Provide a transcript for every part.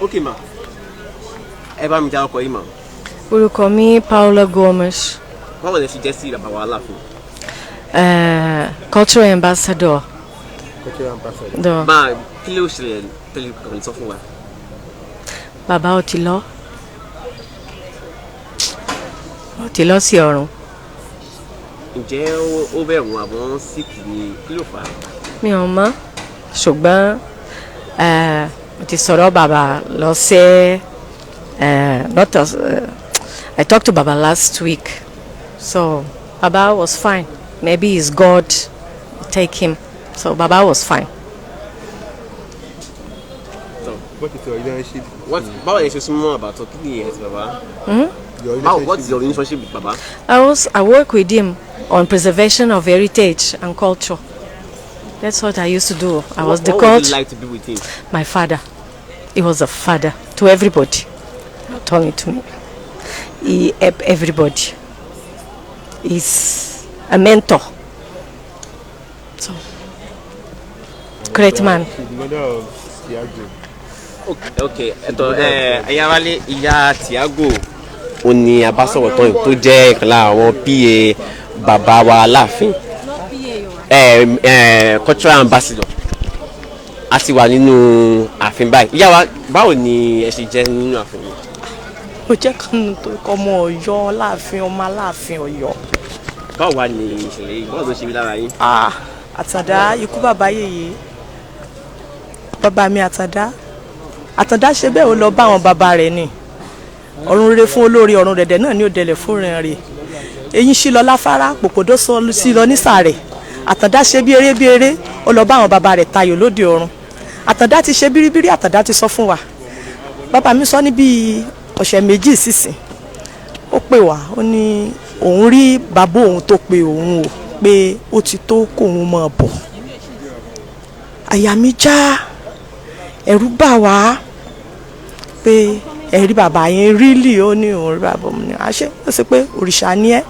Okay, ma. Ẹ bá mi dá ọkọ yìí, ma. Orúkọ mi Paula Gomes. Báwo lẹ ṣe jẹ́ sí bàbá wa Alaafin? Cultural ambassador. Cultural ambassador. Ma, kí ló ṣẹlẹ̀ tẹ́lẹ̀ kàn sọ fún wa? Bàbá ó ti lọ sí ọ̀run. Ǹjẹ́ ó bẹ̀rù wọn àbọ̀ síkì ni kí ló fà á? Mi ò mọ̀, ṣùgbọ́n mo ti sọ̀rọ̀ bàbá lọ́sẹ̀. I talked to Baba last week, so Baba was fine. Maybe it's God take him, so Baba was fine. So, what is your relationship? Báwo lẹ ṣe súnmọ́ àbàtọ̀ kí ni ẹ̀ ti bàbá? What is your relationship with Baba? I work with him on preservation of heritage and culture. That's what I used to do. I was the coach. What would you like to be with him? My father. He was a father to everybody, not only to me. He helped everybody. He's a mentor. So, great man. She's the mother of Tiago. Okay. Ayáwálé ìyá Tiago ó ní abásọ̀rọ̀ tó jẹ́ ìkan lára àwọn PA bàbá wa Alaafin. Cultural ambassador. A ti wà nínú ààfin báyìí. Ìyá wa, báwo ni ẹ ṣe jẹ́ nínú ààfin yìí? Mo jẹ́ kan tó ọmọ Ọ̀yọ́ Alaafin, ọmọ Alaafin Ọ̀yọ́. Báwo wá ni ìṣẹ̀lẹ̀ yìí? Báwo ló ṣe rí lára yín? Àtàndá ikú bàbá yèyé. Bàbá mi Àtàndá ṣe bẹ́ẹ̀ ó lọ bá àwọn bàbá rẹ̀ ni. Ọ̀run rere fún olórí, ọ̀run rẹ̀dẹ̀ náà ní òdẹ̀lẹ̀ fún rẹ̀. Eyín sí lọ láfárá, pòpòdó sí lọ nísàrẹ̀. Àtàndá ṣe bí eré ó lọ bá àwọn bàbá rẹ̀ tayò lóde ọ̀run. Àtàndá ti ṣe bíríbírí, Àtàndá ti sọ fún wa. Bàbá mi sọ ní bí ọ̀sẹ̀ méjì sísìn. Ó pè wá, ó ní òun rí bàbá òun tó pe òun o pé ó ti tó kóun máa bọ̀. Àyà mi já, ẹ̀rù bà wá pé ẹ̀rí bàbá yẹn rílì ó ní òun rí bàbá òun ní àṣẹ ó sì pé òrìṣà ni ẹ́.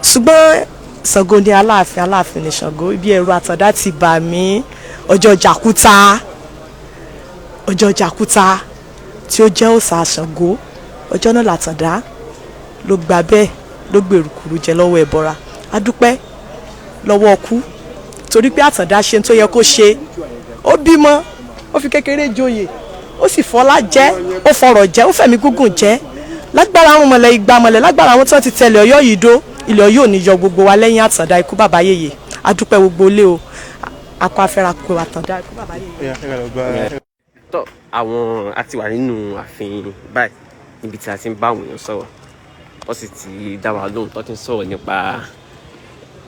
Ṣùgbọ́n Ṣàngó ni Aláàfin, Aláàfin ni Ṣàngó. Ibi ẹ̀rù Àtàndá ti bà mí. Ọjọ́ Jàkúta tí ó jẹ́ òòṣà Ṣàngó. Ọjọ́ náà l'Àtàndá ló gba bẹ́ẹ̀ ló gbèrúkúrú jẹ lọ́wọ́ ẹbọra. A dúpẹ́ lọ́wọ́ ọkú torí pé Àtàndá ṣe tó yẹ kó ṣe. Ó bímọ, ó fi kékeré joyè, ó sì fọlá jẹ́, ó fọrọ̀ jẹ́, ó fẹ̀mí gúngùn jẹ́. Lágbára àwọn mọ̀lẹ́ ìgbà mọ̀lẹ́, lágbára àwọn tí wọ́n ti tẹ̀lé Ọ̀yọ́ yìí dó, ilẹ̀ Ọ̀yọ́ ò ní yọ gbogbo wa lẹ́yìn Àtàndá ikú bàbá yèyé. A dúpẹ́ gbogbo ilé o. Akọ afẹ́ra kó Àtàndá ikú bàbá yèyé. Tó àwọn a ti wà nínú ààfin báyìí níbi tí a ti ń bá àwọn èèyàn sọ̀rọ̀. Wọ́n sì ti dá wa lóhùn tó ti ń sọ̀rọ̀ nípa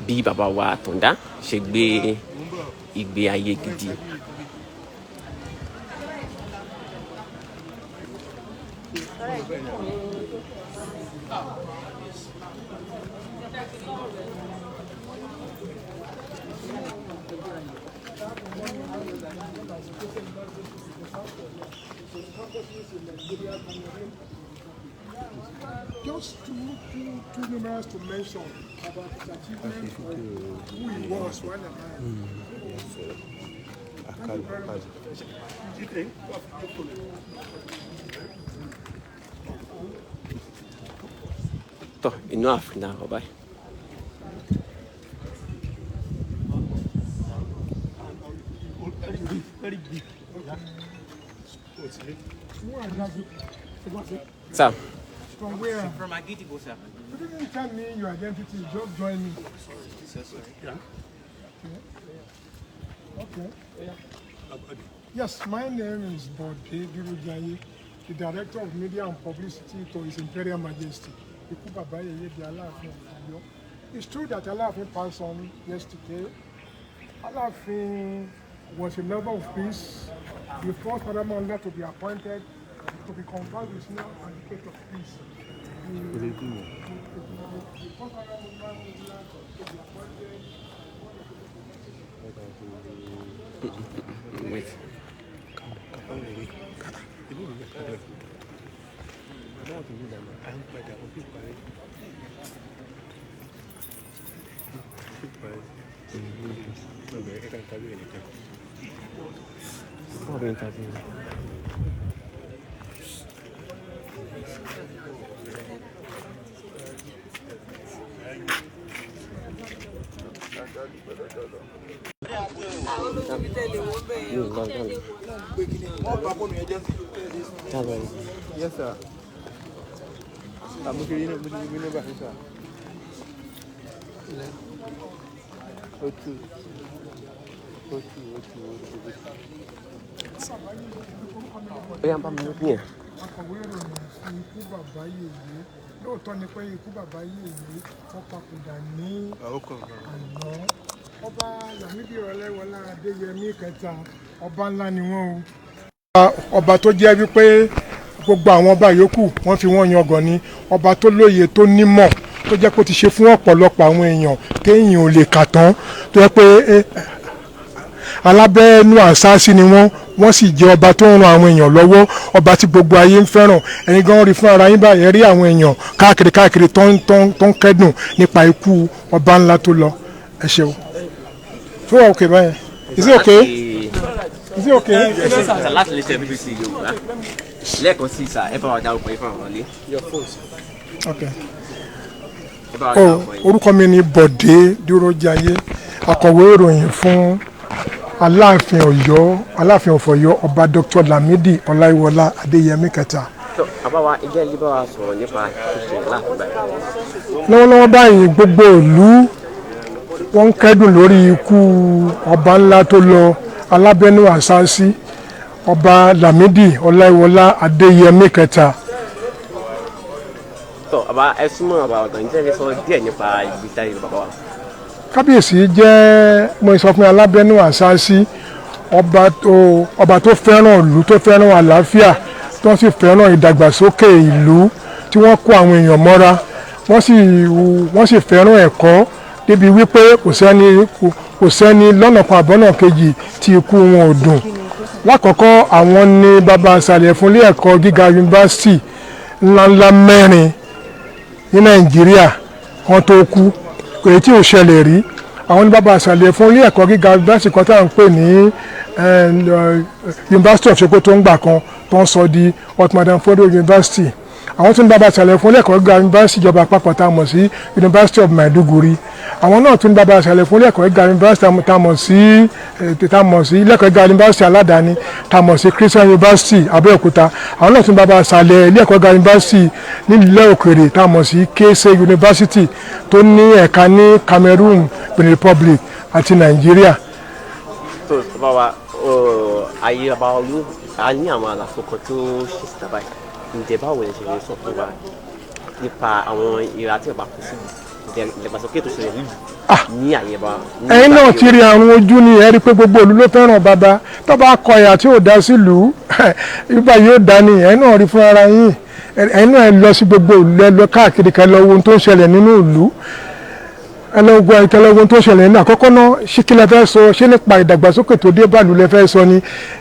bí bàbá wa Àtàndá ṣe gbé ìgbé ayé gidi. Just too numerous to mention about his achievements or who he was when alive. Thank you very much. Tó inú ààfin náà wọ báyìí. Sir. From where? From Agitibo, sir. You didn't tell me your identity, just join me. Yeah. Okay. Yes, my name is Bode Durujaye, the Director of Media and Publicity to His Imperial Majesty. It's true that Alaafin passed on yesterday. Alaafin was a lover of peace, the first paramount to be appointed to be conferred with no advocate of peace. The first paramount to be appointed. Wait. Yes, sir. I'm looking at the sir. Bóyá bá mi lókun yẹn. Akọ̀wé ìròyìn fún ikú bàbá yèyé lóòótọ́ ni pé ikú bàbá yèyé wọ́n papòdà ní àná. Ọba Lámídì Ọláìwọlá Adéyẹmí kẹta ọba ńlá ni wọ́n o. Ọba tó jẹ́ wípé gbogbo àwọn ọba yòókù wọ́n fi wọ́n yangàn ni ọba tó lóye tó nímọ̀ tó jẹ́ pé ó ti ṣe fún ọ̀pọ̀lọpọ̀ àwọn èèyàn téèyàn ò lè kà tán tó jẹ́ pé alábẹ́ẹ́nú àṣáṣí ni wọ́n sì jẹ́ ọba tó ń ran àwọn èèyàn lọ́wọ́ ọba tí gbogbo ayé ń fẹ́ràn ẹ̀yin gan rí fún ara yín báyìí rí àwọn èèyàn káàkiri tó ń kẹ́dùn nípa ikú ọba ńlá tó lọ ẹ ṣeun. tó wà òkè báyẹn is it okay? Is it okay? Láti lè ṣe BBC Yorùbá lẹ́ẹ̀kan sí ìsà ẹ bá wa dárúkọ yín fún àwọn ọ̀lẹ́. Okay. Orúkọ mi ni Bọ̀dé Dúrójayé akọ̀wé ìròyìn fún Aláàfin Ọ̀yọ́ Aláàfin of Ọ̀yọ́ ọba Dr. Lámídì Ọláìwọlá Adéyẹmí kẹta. Àbáwá ẹgbẹ́ ilé bá wa sọ̀rọ̀ nípa ìṣẹ̀lẹ̀ láàfin báyìí. Lọ́wọ́lọ́wọ́ báyìí gbogbo ìlú wọ́n ń kẹ́dùn lórí ikú ọba ńlá tó lọ alábẹ́nú àṣáṣí ọba Lámídì Ọláìwọlá Adéyẹmí kẹta. Àbá ẹ súnmọ́ àbá ọ̀dọ̀ ní tẹ́lẹ̀ sọ díẹ̀ nípa ìgbésí ayé bàbá wa. Kábíyèsí jẹ́ mo sọ fún alábẹ́nú àṣáṣí ọba tó fẹ́ràn ìlú tó fẹ́ràn àlàáfíà tó sì fẹ́ràn ìdàgbàsókè ìlú tí wọ́n kó àwọn èèyàn mọ́ra wọ́n sì fẹ́ràn ẹ̀kọ́ débi wípé kò sẹ́ni lọ́nà kan àbọ́nà kejì tí ikú wọn ò dùn. Lákọ̀ọ́kọ́ àwọn ni bàbá àṣàlẹ̀ fún ilé ẹ̀kọ́ gíga yunifásitì ńláńlá 4 ní Nàìjíríà kan tó kú èyí tí ò ṣẹlẹ̀ rí. Àwọn ní bàbá àṣàlẹ̀ fún ilé ẹ̀kọ́ gíga yunifásitì kan tá à ń pè ní University of Sokoto ń gbà kan tó ń sọ di Ottoman Fodo University. Àwọn tún ní bàbá àṣàlẹ̀ fún ilé ẹ̀kọ́ gíga yunifásitì ìjọba àpapọ̀ tá a mọ̀ sí University of Maiduguri. Àwọn náà tún ní bàbá àṣàlẹ̀ fún ilé ẹ̀kọ́ gíga yunifásitì tá a mọ̀ sí ilé ẹ̀kọ́ gíga yunifásitì aládàáni tá a mọ̀ sí Christian University Abẹ́òkúta. Àwọn náà tún ní bàbá àṣàlẹ̀ ilé ẹ̀kọ́ gíga yunifásitì nílẹ̀ òkèrè tá a mọ̀ sí Kese University tó ní ẹ̀ka ní Cameroon, Benin Republic àti Nàìjíríà. tó bá wa ayé bàbá olú a ní àwọn àlàfo kan tó ṣe síta báyìí ǹjẹ́ báwo lè ṣe lè sọ fún wa nípa àwọn ìra tí bàbá kú sí ìdàgbàsókè tó ṣẹlẹ̀ nílùú ní àyè bá. Ẹ̀yin náà ti rí àrùn ojú ni ẹ rí pé gbogbo ìlú ló fẹ́ràn bàbá tó bá kọ ìyà tí ò dá sílùú ibà yóò dá ni ẹ̀yin náà rí fún ara yín ẹ̀yin náà lọ sí gbogbo ìlú ẹ lọ káàkiri ká lọ wo ohun tó ń ṣẹlẹ̀ nínú ìlú ẹlọ́gbọ́n tó ṣẹlẹ̀ ní àkọ́kọ́ náà ṣé kí lẹ fẹ́ sọ ṣé nípa ìdàgbàsókè tó dé bàlú lẹ fẹ́ sọ ni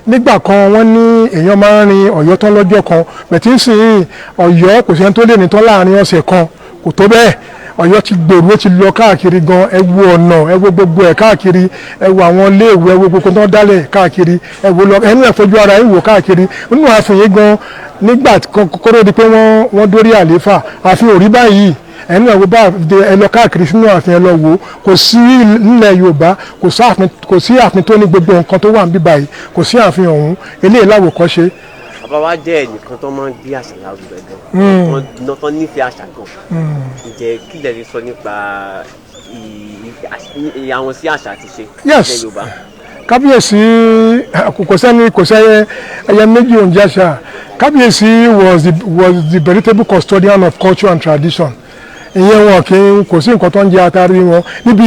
nígbà kan wọ́n ní èèyàn máa ń rin Ọ̀yọ́ tán lọ́jọ́ kan bẹ̀tí ń sìn Ọ̀yọ́ kò sẹ́ni tó lè ní tán láàrin ọ̀sẹ̀ kan kò tó bẹ́ẹ̀ Ọ̀yọ́ ti gbèrú ó ti lọ káàkiri gan ẹ wo ọ̀nà ẹ wo gbogbo ẹ̀ káàkiri ẹ wo àwọn iléèwé ẹ wo gbogbo tó ń dálẹ̀ káàkiri ẹ wo lọ ẹnu ẹ̀ fojú ara ẹ wò káàkiri nínú ààfin yìí gan nígbà kọ́kọ́rọ́ di pé wọ́n dórí àlééfà ààfin ò rí báyìí ẹnu ẹ̀ wo bá ẹ lọ káàkiri sínú ààfin ẹ lọ wò kò sí nílẹ̀ Yorùbá kò sí ààfin tó ní gbogbo nǹkan tó wà níbí báyìí kò sí ààfin ọ̀hún eléyìí láwòkọ́ṣe. Bàbá wa jẹ́ ẹnìkan tó máa ń gbé àṣà lárugẹ gan tó nífẹ̀ẹ́ àṣà gan ǹjẹ́ kí lẹ lè sọ nípa àwọn sí àṣà àti ṣe ilẹ̀ Yorùbá. Kábíyèsí kò sẹ́yẹ ẹyẹ méjì òun jẹ́ àṣà. Kábíyèsí was the veritable custodian of culture and tradition. Ìyẹn wọn kò sí nǹkan tó ń jẹ atari wọn níbi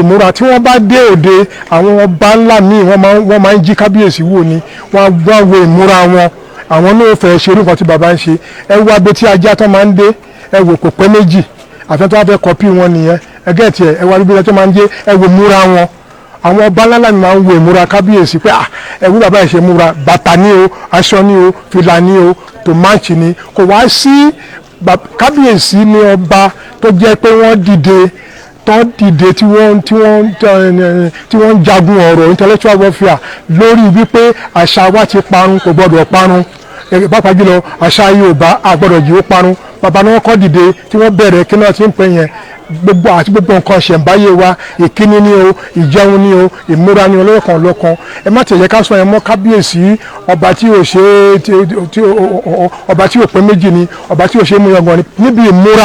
ìmúra tí wọ́n bá dé òde àwọn ọba ńlá míì wọ́n máa ń jí kábíyèsí wò ni wọ́n á wo ìmúra wọn àwọn náà fẹ́ ṣe irú nǹkan tí bàbá ń ṣe ẹ wo abetí ajá tó máa ń dé ẹ wò kò pẹ́ méjì àfẹ́ tó wá fẹ́ kọ́pì wọn nìyẹn ẹgẹ́ tiẹ̀ ẹ wo abetí tó máa ń dé ẹ wo múra wọn àwọn ọba ńlá mi máa ń wo ìmúra kábíyèsí pé ẹ wo bàbá yìí ṣe múra bàtà ní o aṣọ ní o fìlà ní o tòmáàtì ní kò wá sí kábíyèsí ní ọba tó jẹ́ pé wọ́n dìde tí wọ́n ń jagun ọ̀rọ̀ intellectual warfare lórí wípé àṣà wa ti parun kò gbọ́dọ̀ parun pàápàá jùlọ àṣà Yorùbá àgbọ́dọ̀ jì ó parun bàbá náà kọ́ dìde tí wọ́n bẹ̀rẹ̀ kí náà ti ń pè yẹn gbogbo àti gbogbo nǹkan ṣẹ̀ǹbáyé wa ìkíni ni o ìjẹun ni o ìmúra ni olóòkan lọ́kan ẹ má tẹ̀yẹ ká sọ yẹn mọ́ kábíyèsí ọba tí ò ṣe ọba tí ò pé méjì ni ọba tí ò ṣe mú yangàn níbi ìmúra.